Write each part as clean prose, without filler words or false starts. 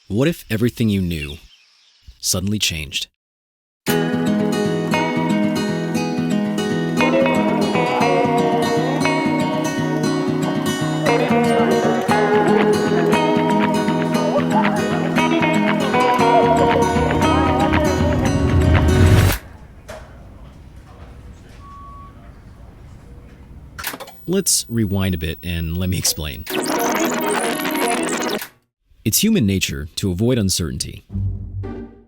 What if everything you knew suddenly changed? Let's rewind a bit and let me explain. It's human nature to avoid uncertainty.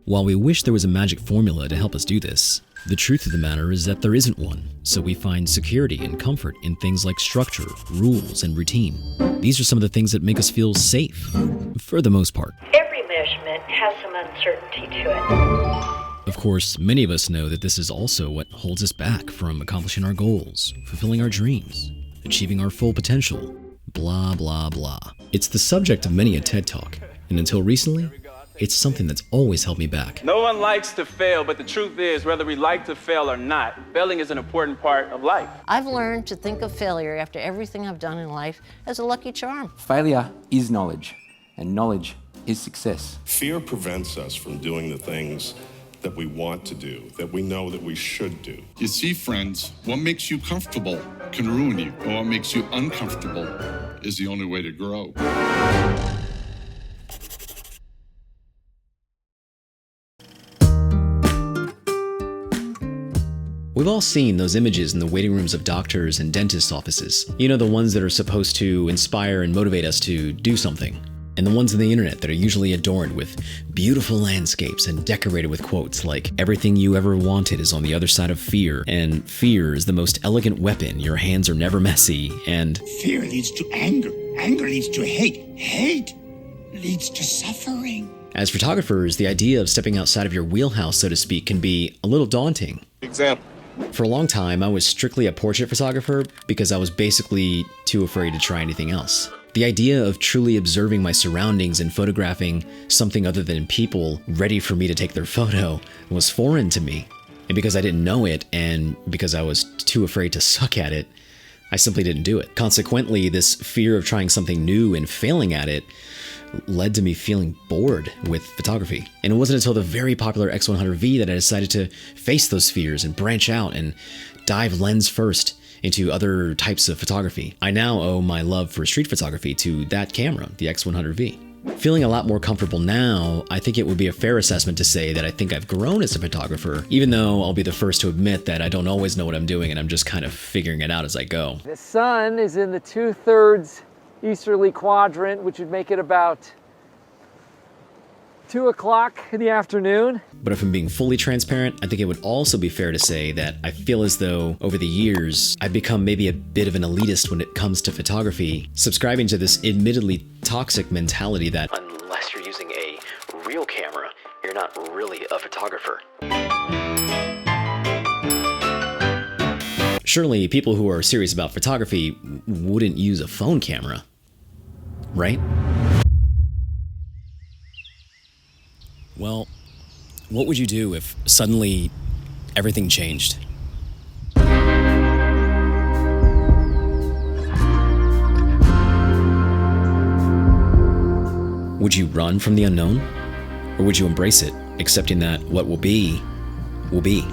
While we wish there was a magic formula to help us do this, the truth of the matter is that there isn't one, so we find security and comfort in things like structure, rules, and routine. These are some of the things that make us feel safe, for the most part. Every measurement has some uncertainty to it. Of course, many of us know that this is also what holds us back from accomplishing our goals, fulfilling our dreams, achieving our full potential, blah, blah, blah. It's the subject of many a TED Talk, and until recently, it's something that's always held me back. No one likes to fail, but the truth is, whether we like to fail or not, failing is an important part of life. I've learned to think of failure after everything I've done in life as a lucky charm. Failure is knowledge, and knowledge is success. Fear prevents us from doing the things that we want to do, that we know that we should do. You see, friends, what makes you comfortable can ruin you, and what makes you uncomfortable is the only way to grow. We've all seen those images in the waiting rooms of doctors and dentists' offices. You know, the ones that are supposed to inspire and motivate us to do something. And the ones on the internet that are usually adorned with beautiful landscapes and decorated with quotes like, "Everything you ever wanted is on the other side of fear," and "Fear is the most elegant weapon, your hands are never messy," and "Fear leads to anger, anger leads to hate, hate leads to suffering." As photographers, the idea of stepping outside of your wheelhouse, so to speak, can be a little daunting. Example. For a long time, I was strictly a portrait photographer because I was basically too afraid to try anything else. The idea of truly observing my surroundings and photographing something other than people ready for me to take their photo was foreign to me. And because I didn't know it, and because I was too afraid to suck at it, I simply didn't do it. Consequently, this fear of trying something new and failing at it led to me feeling bored with photography. And it wasn't until the very popular X100V that I decided to face those fears and branch out and dive lens first into other types of photography. I now owe my love for street photography to that camera, the X100V. Feeling a lot more comfortable now, I think it would be a fair assessment to say that I think I've grown as a photographer, even though I'll be the first to admit that I don't always know what I'm doing and I'm just kind of figuring it out as I go. The sun is in the 2/3 easterly quadrant, which would make it about 2 o'clock in the afternoon. But if I'm being fully transparent, I think it would also be fair to say that I feel as though over the years, I've become maybe a bit of an elitist when it comes to photography, subscribing to this admittedly toxic mentality that unless you're using a real camera, you're not really a photographer. Surely people who are serious about photography wouldn't use a phone camera, right? Well, what would you do if suddenly everything changed? Would you run from the unknown? Or would you embrace it, accepting that what will be, will be?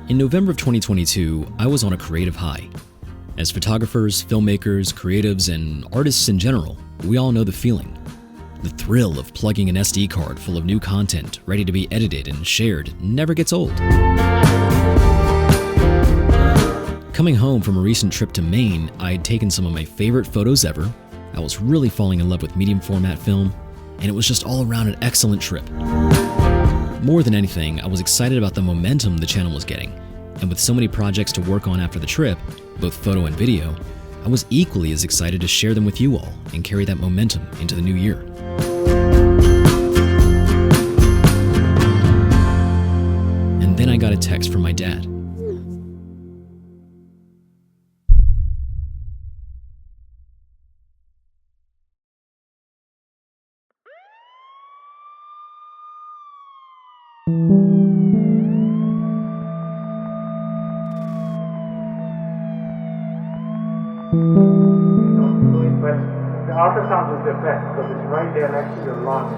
In November of 2022, I was on a creative high. As photographers, filmmakers, creatives, and artists in general, we all know the feeling. The thrill of plugging an SD card full of new content ready to be edited and shared never gets old. Coming home from a recent trip to Maine, I had taken some of my favorite photos ever. I was really falling in love with medium format film, and it was just all around an excellent trip. More than anything, I was excited about the momentum the channel was getting, and with so many projects to work on after the trip, both photo and video, I was equally as excited to share them with you all and carry that momentum into the new year. And then I got a text from my dad. The ultrasound is the best because it's right there next to your lung.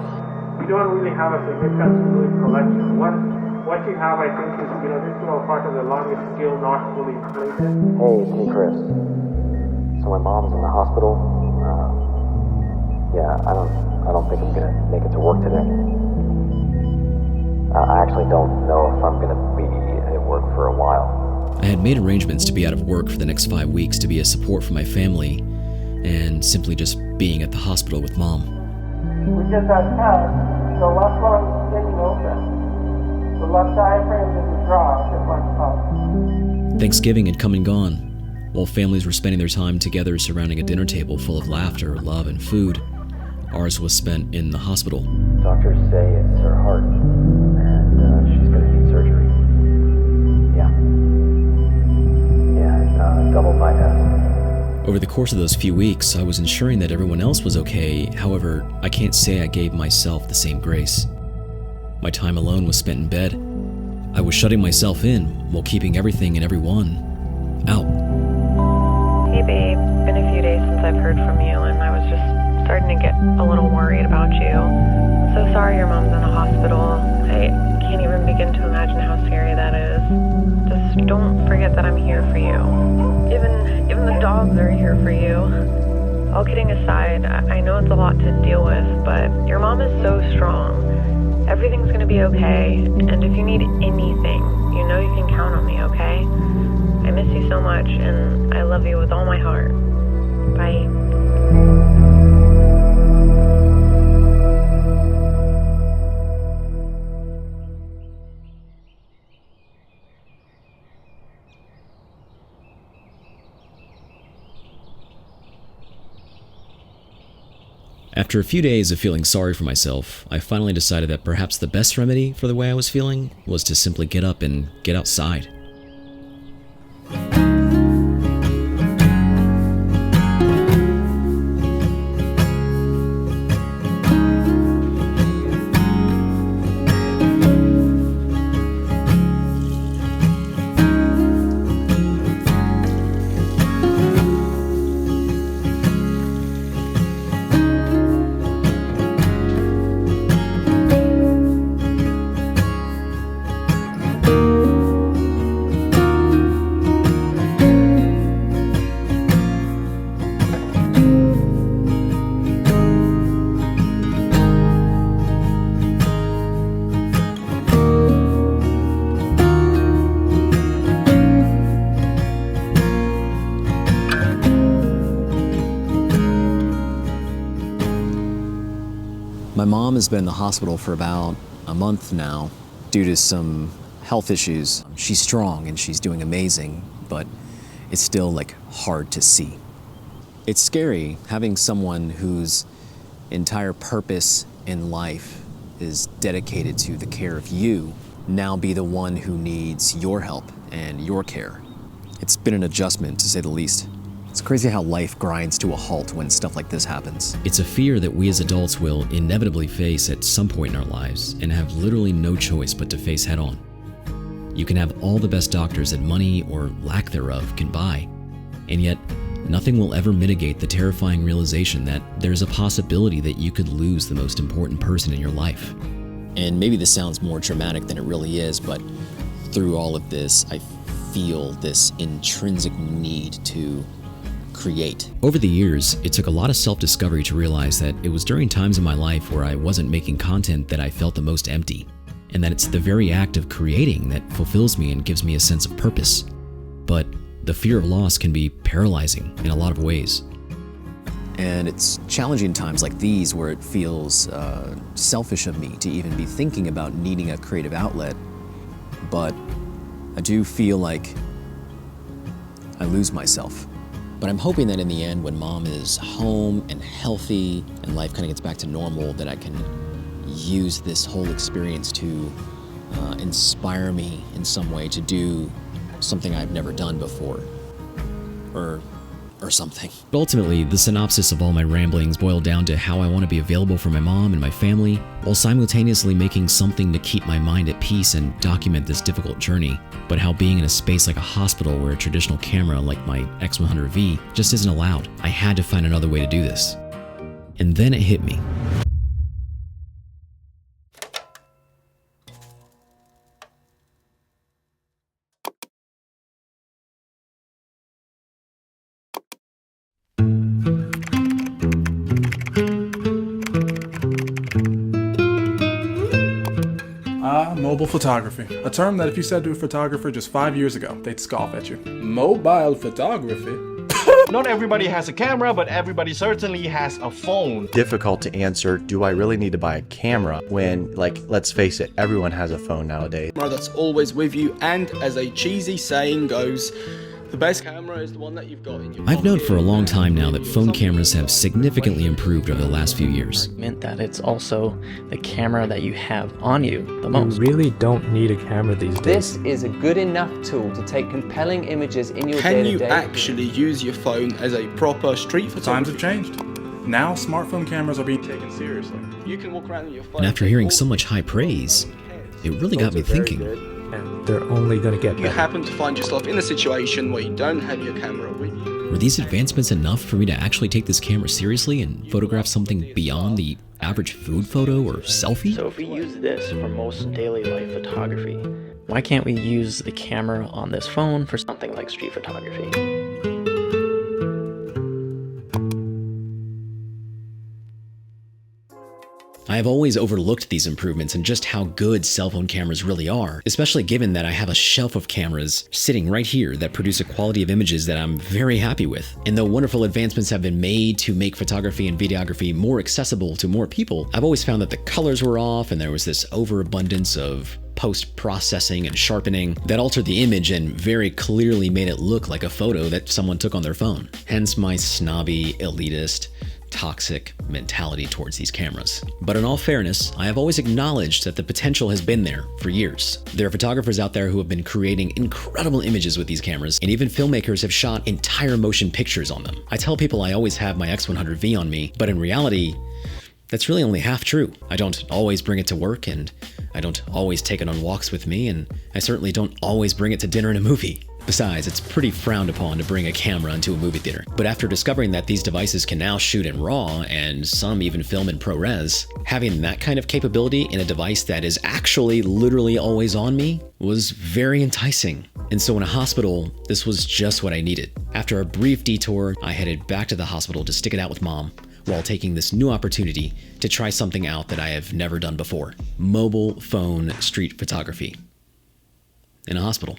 We don't really have a significant fluid collection. What you have, I think, is, this little part of the lung is still not fully inflated. Hey, it's me, Chris. So my mom's in the hospital. I don't think I'm gonna make it to work today. I actually don't know if I'm gonna be at work for a while. I had made arrangements to be out of work for the next 5 weeks to be a support for my family and simply just being at the hospital with Mom. We just had tests. The left lung is staying open. The left diaphragm is dry, just like top. Thanksgiving had come and gone. While families were spending their time together surrounding a dinner table full of laughter, love, and food, ours was spent in the hospital. Doctors say it's her heart, and she's gonna need surgery. Double bypass. Over the course of those few weeks, I was ensuring that everyone else was okay. However, I can't say I gave myself the same grace. My time alone was spent in bed. I was shutting myself in while keeping everything and everyone out. Hey babe, been a few days since I've heard from you, and I was just starting to get a little worried about you. I'm so sorry your mom's in the hospital. I can't even begin to imagine how scary that is. Just don't forget that I'm here for you. Even the dogs are here for you. All kidding aside, I know it's a lot to deal with, but your mom is so strong. Everything's gonna be okay, and if you need anything, you know you can count on me, okay? I miss you so much, and I love you with all my heart. Bye. After a few days of feeling sorry for myself, I finally decided that perhaps the best remedy for the way I was feeling was to simply get up and get outside. My mom has been in the hospital for about a month now due to some health issues. She's strong and she's doing amazing, but it's still hard to see. It's scary having someone whose entire purpose in life is dedicated to the care of you now be the one who needs your help and your care. It's been an adjustment, to say the least. It's crazy how life grinds to a halt when stuff like this happens. It's a fear that we as adults will inevitably face at some point in our lives and have literally no choice but to face head on. You can have all the best doctors that money or lack thereof can buy, and yet nothing will ever mitigate the terrifying realization that there's a possibility that you could lose the most important person in your life. And maybe this sounds more dramatic than it really is, but through all of this, I feel this intrinsic need to create. Over the years, it took a lot of self-discovery to realize that it was during times in my life where I wasn't making content that I felt the most empty, and that it's the very act of creating that fulfills me and gives me a sense of purpose. But the fear of loss can be paralyzing in a lot of ways. And it's challenging times like these where it feels selfish of me to even be thinking about needing a creative outlet, but I do feel like I lose myself. But I'm hoping that in the end, when Mom is home and healthy and life kind of gets back to normal, that I can use this whole experience to inspire me in some way to do something I've never done before. Or or something. But ultimately, the synopsis of all my ramblings boiled down to how I want to be available for my mom and my family, while simultaneously making something to keep my mind at peace and document this difficult journey. But how being in a space like a hospital where a traditional camera like my X100V just isn't allowed. I had to find another way to do this. And then it hit me. Mobile photography. A term that if you said to a photographer just 5 years ago, they'd scoff at you. Mobile photography? Not everybody has a camera, but everybody certainly has a phone. Difficult to answer, do I really need to buy a camera when, like, let's face it, everyone has a phone nowadays. That's always with you, and as a cheesy saying goes, the best camera is the one that you've got in your I've known for a long time now that phone cameras have significantly improved over the last few years. Meant that it's also the camera that you have on you the most. You really don't need a camera these days. This is a good enough tool to take compelling images in your day-to-day. Can you actually use your phone as a proper street photographer? Times have changed. Now, smartphone cameras are being taken seriously. You can walk around with your phone. And after hearing so much high praise, it really got me thinking. And they're only going to get better. You happen to find yourself in a situation where you don't have your camera with you. Were these advancements enough for me to actually take this camera seriously and photograph something beyond the average food photo or selfie? So if we use this for most daily life photography, why can't we use the camera on this phone for something like street photography? I have always overlooked these improvements and just how good cell phone cameras really are, especially given that I have a shelf of cameras sitting right here that produce a quality of images that I'm very happy with. And though wonderful advancements have been made to make photography and videography more accessible to more people, I've always found that the colors were off and there was this overabundance of post-processing and sharpening that altered the image and very clearly made it look like a photo that someone took on their phone. Hence my snobby, elitist, toxic mentality towards these cameras. But in all fairness, I have always acknowledged that the potential has been there for years. There are photographers out there who have been creating incredible images with these cameras, and even filmmakers have shot entire motion pictures on them. I tell people I always have my X100V on me, but in reality, that's really only half true. I don't always bring it to work, and I don't always take it on walks with me, and I certainly don't always bring it to dinner and a movie. Besides, it's pretty frowned upon to bring a camera into a movie theater. But after discovering that these devices can now shoot in RAW and some even film in ProRes, having that kind of capability in a device that is actually literally always on me was very enticing. And so in a hospital, this was just what I needed. After a brief detour, I headed back to the hospital to stick it out with Mom while taking this new opportunity to try something out that I have never done before: mobile phone street photography in a hospital.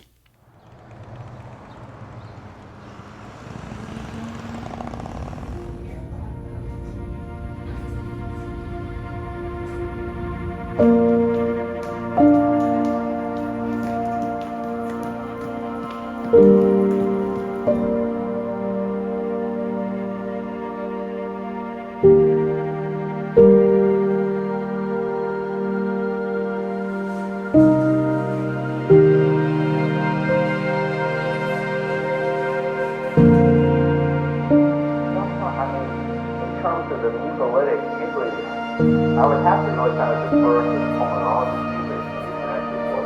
I would have to know kind of the first pulmonology treatment and actually what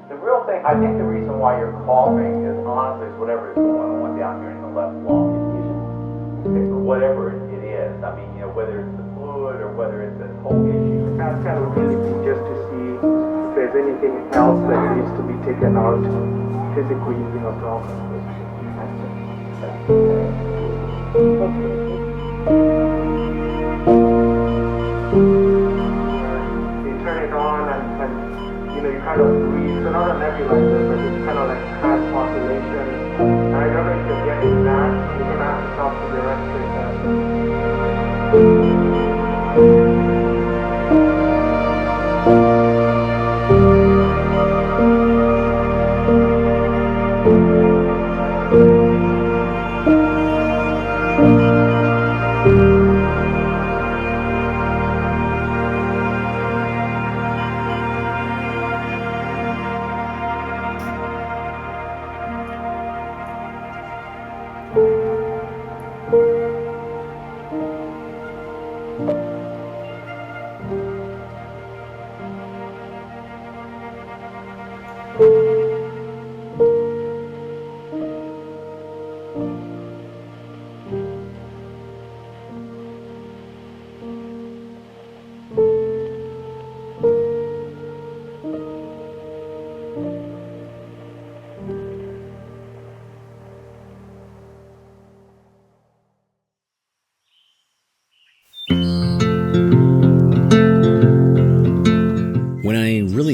the real thing, I think the reason why you're coughing is honestly is whatever is going on down here in the left lung. Whatever it is. I mean, you know, whether it's the fluid or whether it's a whole issue. That's kind of really key just to see if there's anything else that needs to be taken out physically, you know, from. You turn it on and you know, you kind of breathe. So not a nebulizer, but it's kind of like heart population. And I don't know if you're getting that. You're going to have to talk to the respirator.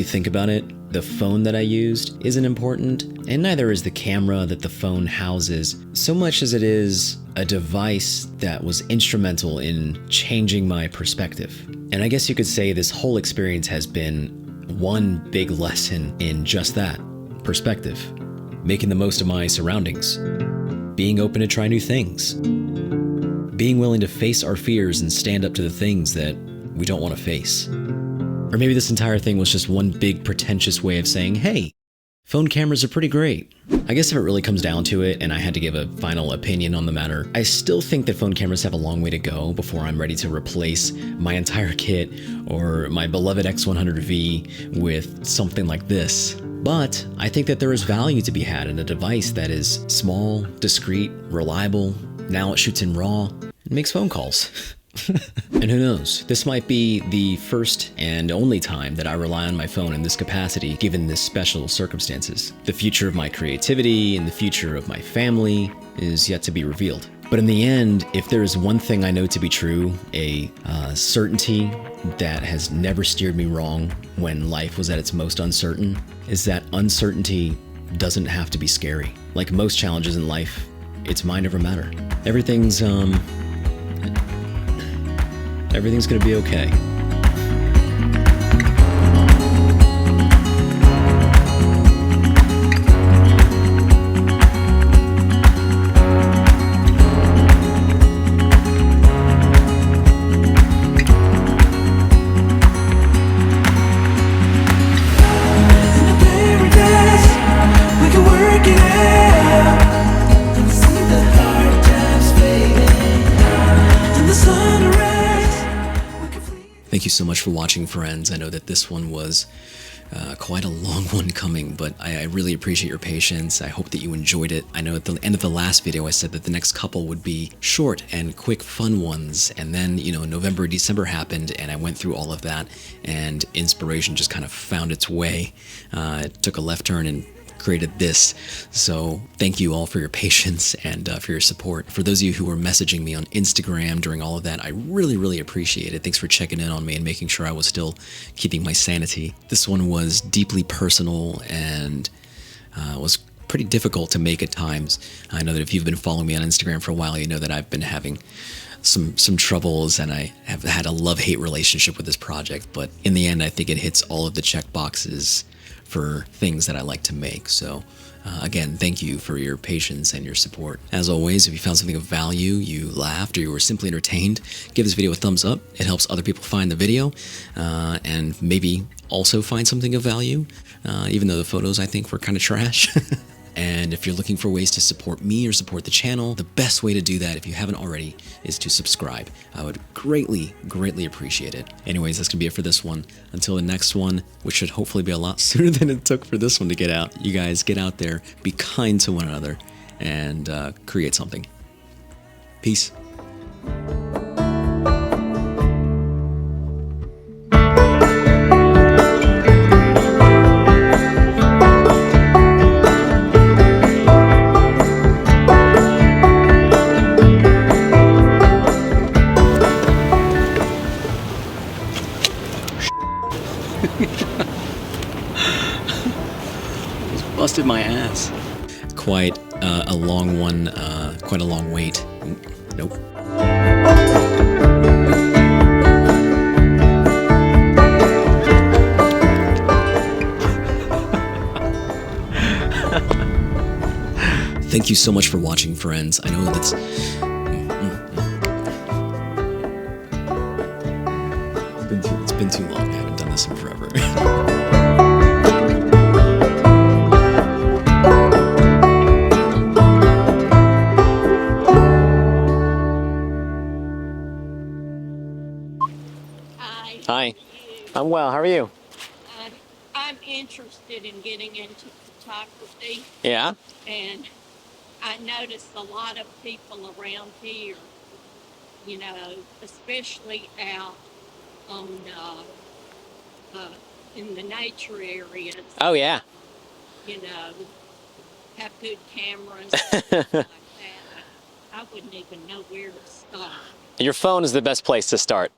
think about it, the phone that I used isn't important, and neither is the camera that the phone houses, so much as it is a device that was instrumental in changing my perspective. And I guess you could say this whole experience has been one big lesson in just that, perspective. Making the most of my surroundings. Being open to try new things. Being willing to face our fears and stand up to the things that we don't want to face. Or maybe this entire thing was just one big pretentious way of saying, hey, phone cameras are pretty great. I guess if it really comes down to it and I had to give a final opinion on the matter, I still think that phone cameras have a long way to go before I'm ready to replace my entire kit or my beloved X100V with something like this. But I think that there is value to be had in a device that is small, discreet, reliable. Now it shoots in RAW and makes phone calls. And who knows, this might be the first and only time that I rely on my phone in this capacity given this special circumstances. The future of my creativity and the future of my family is yet to be revealed. But in the end, if there is one thing I know to be true, a certainty that has never steered me wrong when life was at its most uncertain, is that uncertainty doesn't have to be scary. Like most challenges in life, it's mind over matter. Everything's gonna be okay. Thank you so much for watching, friends. I know that this one was quite a long one coming, but I really appreciate your patience. I hope that you enjoyed it. I know at the end of the last video I said that the next couple would be short and quick fun ones, and then, you know, November, December happened and I went through all of that and inspiration just kind of found its way. It took a left turn and created this. So thank you all for your patience and for your support. For those of you who were messaging me on Instagram during all of that, I really appreciate it. Thanks for checking in on me and making sure I was still keeping my sanity. This one was deeply personal and was pretty difficult to make at times. I know that if you've been following me on Instagram for a while, you know that I've been having some troubles and I have had a love-hate relationship with this project, but in the end I think it hits all of the check boxes for things that I like to make. So again, thank you for your patience and your support. As always, if you found something of value, you laughed, or you were simply entertained, give this video a thumbs up. It helps other people find the video and maybe also find something of value, even though the photos I think were kind of trash. And if you're looking for ways to support me or support the channel, the best way to do that, if you haven't already, is to subscribe. I would greatly appreciate it. Anyways, that's gonna be it for this one. Until the next one, which should hopefully be a lot sooner than it took for this one to get out. You guys get out there, be kind to one another, and create something. Peace. Busted my ass. Quite a long one, quite a long wait. Nope. Thank you so much for watching, friends. I know that's... It's been too long. I haven't done this in forever. Hi. I'm well. How are you? I'm interested in getting into photography. Yeah? And I noticed a lot of people around here, you know, especially out on in the nature areas. Oh, yeah. You know, have good cameras and stuff like that. I wouldn't even know where to start. Your phone is the best place to start.